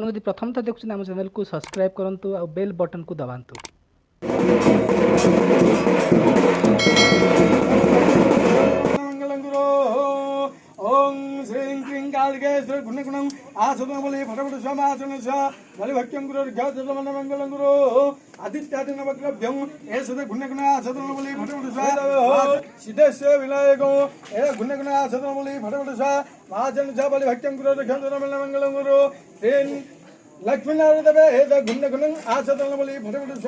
जदि प्रथम थर देखुं आम चैनल को सब्सक्राइब करूँ और बेल बटन को दबातु। ओम श्रीं क्रीं कालिकेश्वर गुणगुणं आसदनबली फटफट समासन स बलिभक्त्यं गुरु र्घ्यसदमन मंगलं गुरु आदित्यादिन वक्रभ्यं एषद गुणगुण आसदनबली फटफट स सिद्धस्य विनायको ए गुणगुण आसदनबली फटफट स महाजन स बलिभक्त्यं गुरु र्घ्यसदमन मंगलं गुरु तेन लक्ष्मीनारायण देव एष गुणगुणं आसदनबली फटफट स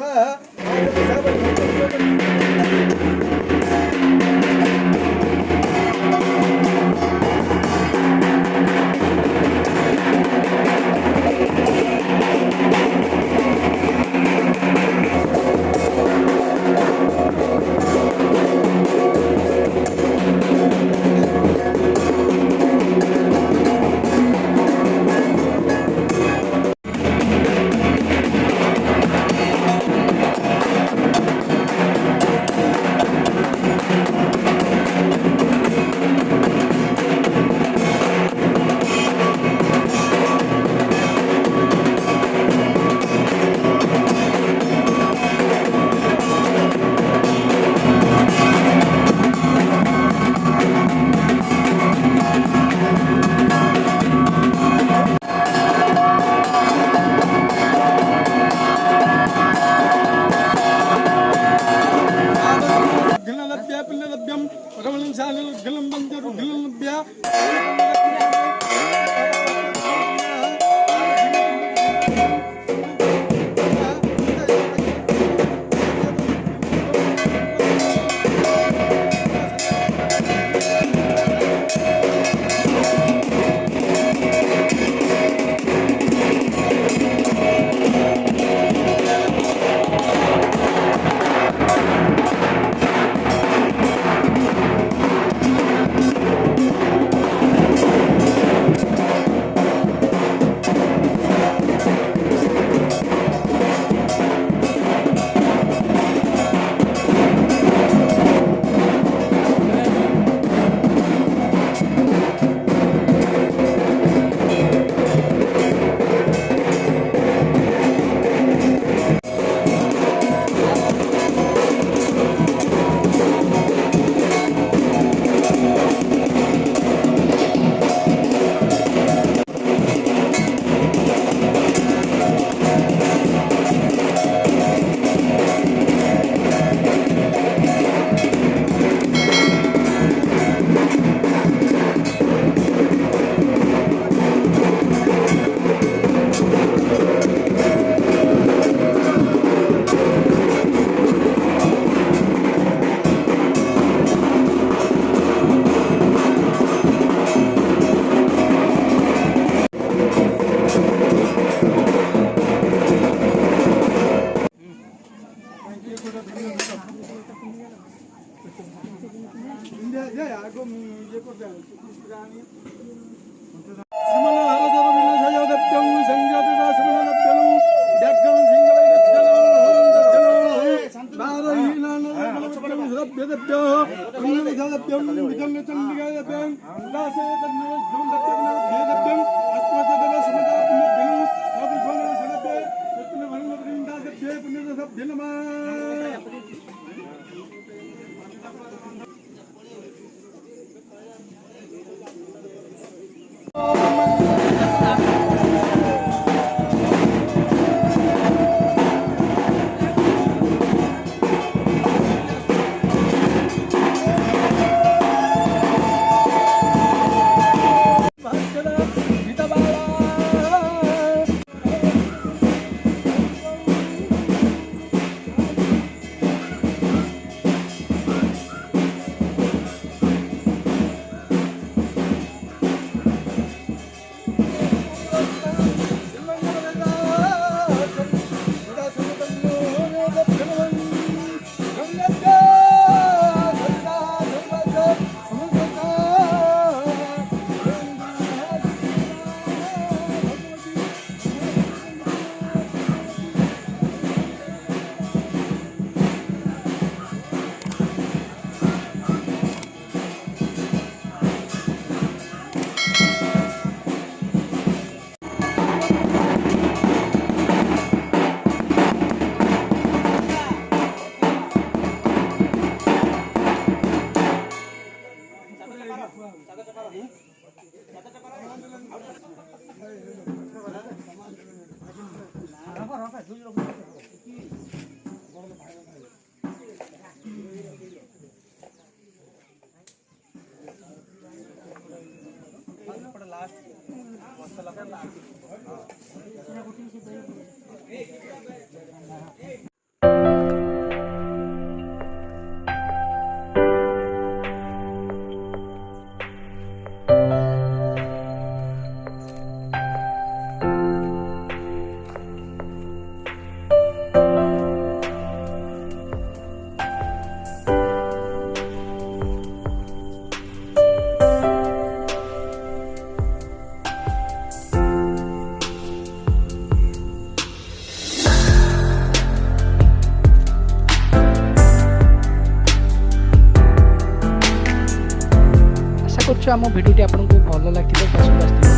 आशा करछु आम भिडियोटी आपको भल लगे पसंद आसो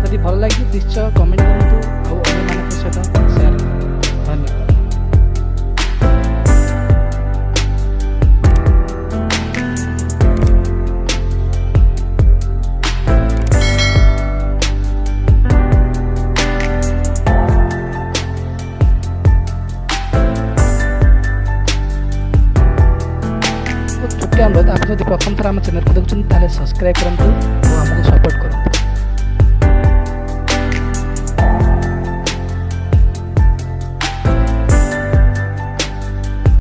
जदि भल लगे निश्चय कमेंट करूँ और अन्य सहित सेयार धन्यवाद। अनुरोध आप जब प्रथम थर आम चैनल को देखते सब्सक्राइब करूँ और आमको सपोर्ट